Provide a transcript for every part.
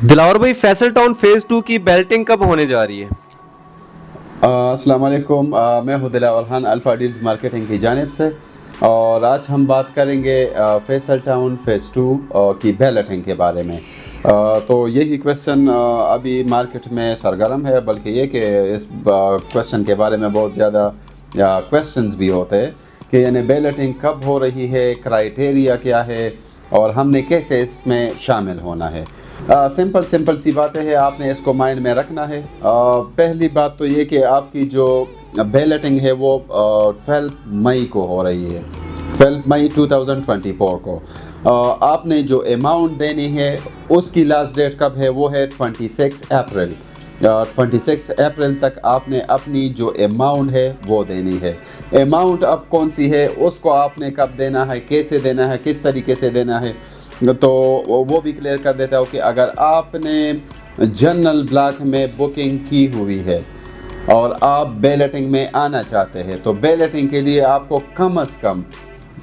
دلاور بھائی، Faisal town phase 2 کی belting کب ہونے جا رہی ہے؟ السلام علیکم، میں ہوں Dilawar Khan alpha deals marketing کی جانب سے، اور آج ہم بات کریں گے فیصل ٹاؤن فیز 2 کی بیلٹنگ کے بارے میں۔ تو یہی کویسچن ابھی مارکیٹ میں سرگرم ہے، بلکہ یہ کہ اس کویسچن کے بارے میں بہت زیادہ کویسچنز بھی ہوتے ہیں کہ یعنی بیلٹنگ کب ہو رہی ہے، کرائیٹیریا کیا ہے، اور ہم نے کیسے اس میں شامل ہونا ہے۔ سمپل سی باتیں ہیں، آپ نے اس کو مائنڈ میں رکھنا ہے۔ پہلی بات تو یہ کہ آپ کی جو بیلٹنگ ہے وہ 12 مئی کو ہو رہی ہے، 12 مئی 2024 کو۔ آپ نے جو اماؤنٹ دینی ہے اس کی لاسٹ ڈیٹ کب ہے؟ وہ ہے 26 اپریل۔ 26 اپریل تک آپ نے اپنی جو اماؤنٹ ہے وہ دینی ہے۔ اماؤنٹ اب کون سی ہے، اس کو آپ نے کب دینا ہے، کیسے دینا ہے، کس طریقے سے دینا ہے، تو وہ بھی کلیئر کر دیتا ہوں کہ اگر آپ نے جنرل بلاک میں بکنگ کی ہوئی ہے اور آپ بیلٹنگ میں آنا چاہتے ہیں تو بیلٹنگ کے لیے آپ کو کم از کم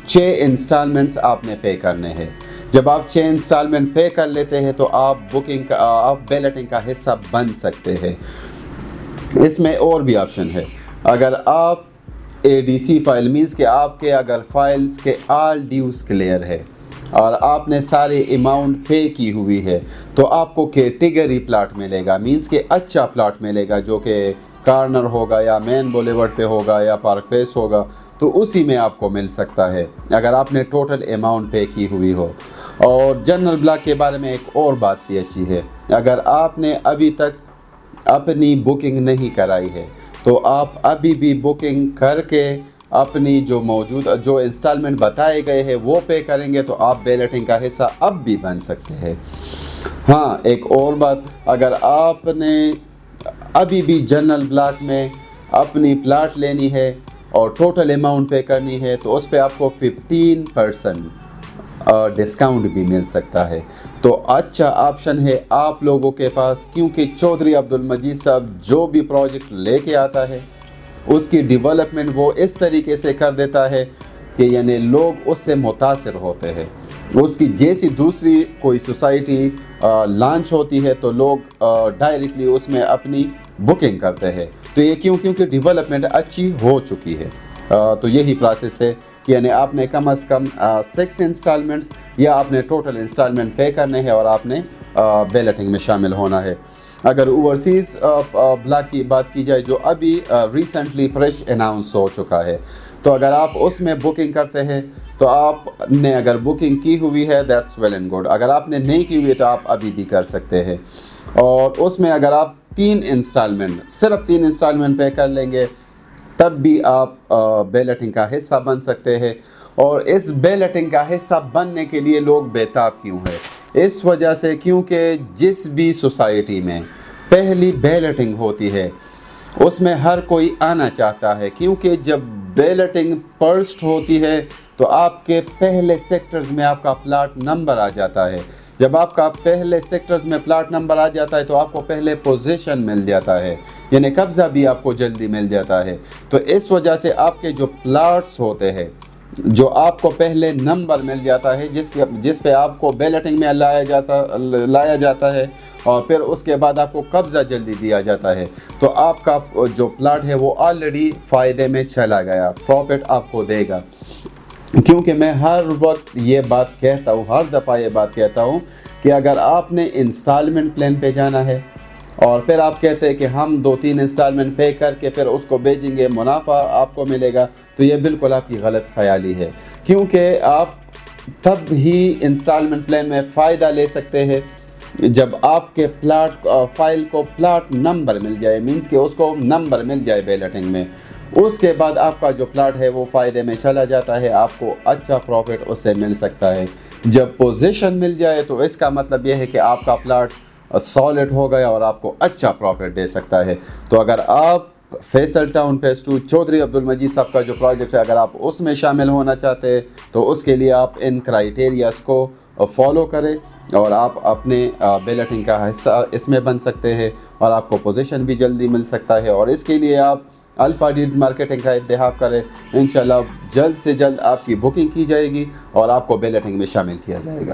6 انسٹالمنٹس آپ نے پے کرنے ہیں۔ جب آپ 6 انسٹالمنٹ پے کر لیتے ہیں تو آپ بیلٹنگ کا حصہ بن سکتے ہیں۔ اس میں اور بھی آپشن ہے، اگر آپ ADC فائل مینز کہ آپ کے اگر فائلز کے آل ڈیوز کلیئر ہے اور آپ نے سارے اماؤنٹ پے کی ہوئی ہے تو آپ کو کیٹیگری پلاٹ ملے گا، مینز کہ اچھا پلاٹ ملے گا جو کہ کارنر ہوگا یا مین بولیورڈ پہ ہوگا یا پارک پلیس ہوگا، تو اسی میں آپ کو مل سکتا ہے اگر آپ نے ٹوٹل اماؤنٹ پے کی ہوئی ہو۔ اور جنرل بلاک کے بارے میں ایک اور بات بھی اچھی ہے، اگر آپ نے ابھی تک اپنی بکنگ نہیں کرائی ہے تو آپ ابھی بھی بکنگ کر کے اپنی جو انسٹالمنٹ بتائے گئے ہیں وہ پے کریں گے تو آپ بیلٹنگ کا حصہ اب بھی بن سکتے ہیں۔ ہاں، ایک اور بات، اگر آپ نے ابھی بھی جنرل بلاک میں اپنی پلاٹ لینی ہے اور ٹوٹل اماؤنٹ پے کرنی ہے تو اس پہ آپ کو 15% ڈسکاؤنٹ بھی مل سکتا ہے۔ تو اچھا آپشن ہے آپ لوگوں کے پاس، کیونکہ چودھری عبدالمجید صاحب جو بھی پروجیکٹ لے کے آتا ہے اس کی ڈیولپمنٹ وہ اس طریقے سے کر دیتا ہے کہ یعنی لوگ اس سے متاثر ہوتے ہیں۔ اس کی جیسی دوسری کوئی سوسائٹی لانچ ہوتی ہے تو لوگ ڈائریکٹلی اس میں اپنی بکنگ کرتے ہیں، تو یہ کیونکہ ڈیولپمنٹ اچھی ہو چکی ہے۔ تو یہی پروسیس ہے کہ یعنی آپ نے کم از کم 6 انسٹالمنٹس یا آپ نے ٹوٹل انسٹالمنٹ پے کرنے ہیں اور آپ نے بیلٹنگ میں شامل ہونا ہے۔ اگر اوورسیز بلاک کی بات کی جائے جو ابھی ریسنٹلی فریش اناؤنس ہو چکا ہے، تو اگر آپ اس میں بکنگ کرتے ہیں تو آپ نے اگر بکنگ کی ہوئی ہے دیٹس ویل اینڈ گڈ، اگر آپ نے نہیں کی ہوئی ہے تو آپ ابھی بھی کر سکتے ہیں۔ اور اس میں اگر آپ صرف 3 انسٹالمنٹ پے کر لیں گے تب بھی آپ بیلٹنگ کا حصہ بن سکتے ہیں۔ اور اس بیلٹنگ کا حصہ بننے کے لیے لوگ بےتاب کیوں ہے؟ اس وجہ سے کیونکہ جس بھی سوسائٹی میں پہلی بیلٹنگ ہوتی ہے اس میں ہر کوئی آنا چاہتا ہے، کیونکہ جب بیلٹنگ فرسٹ ہوتی ہے تو آپ کے پہلے سیکٹرز میں آپ کا پلاٹ نمبر آ جاتا ہے۔ جب آپ کا پہلے سیکٹرز میں پلاٹ نمبر آ جاتا ہے تو آپ کو پہلے پوزیشن مل جاتا ہے، یعنی قبضہ بھی آپ کو جلدی مل جاتا ہے۔ تو اس وجہ سے آپ کے جو پلاٹس ہوتے ہیں جو آپ کو پہلے نمبر مل جاتا ہے جس پہ آپ کو بیلٹنگ میں لایا جاتا ہے اور پھر اس کے بعد آپ کو قبضہ جلدی دیا جاتا ہے، تو آپ کا جو پلاٹ ہے وہ آلریڈی فائدے میں چلا گیا، پروفٹ آپ کو دے گا۔ کیونکہ میں ہر وقت یہ بات کہتا ہوں، ہر دفعہ یہ بات کہتا ہوں کہ اگر آپ نے انسٹالمنٹ پلان پہ جانا ہے اور پھر آپ کہتے ہیں کہ ہم 2-3 انسٹالمنٹ پے کر کے پھر اس کو بیچیں گے، منافع آپ کو ملے گا، تو یہ بالکل آپ کی غلط خیالی ہے۔ کیونکہ آپ تب ہی انسٹالمنٹ پلان میں فائدہ لے سکتے ہیں جب آپ کے فائل کو پلاٹ نمبر مل جائے، مینز کہ اس کو نمبر مل جائے بیلٹنگ میں، اس کے بعد آپ کا جو پلاٹ ہے وہ فائدے میں چلا جاتا ہے، آپ کو اچھا پروفٹ اس سے مل سکتا ہے۔ جب پوزیشن مل جائے تو اس کا مطلب یہ ہے کہ آپ کا پلاٹ سالڈ ہو گیا اور آپ کو اچھا پروفٹ دے سکتا ہے۔ تو اگر آپ فیصل ٹاؤن فیز 2 چودھری عبدالمجید صاحب کا جو پروجیکٹ ہے اگر آپ اس میں شامل ہونا چاہتے ہیں تو اس کے لیے آپ ان کرائیٹیریاز کو فالو کریں اور آپ اپنے بیلٹنگ کا حصہ اس میں بن سکتے ہیں اور آپ کو پوزیشن بھی جلدی مل سکتا ہے۔ اور اس کے لیے آپ الفا ڈیلز مارکیٹنگ کا انتخاب کریں، انشاءاللہ جلد سے جلد آپ کی بکنگ کی جائے گی اور آپ کو بیلٹنگ میں شامل کیا جائے گا۔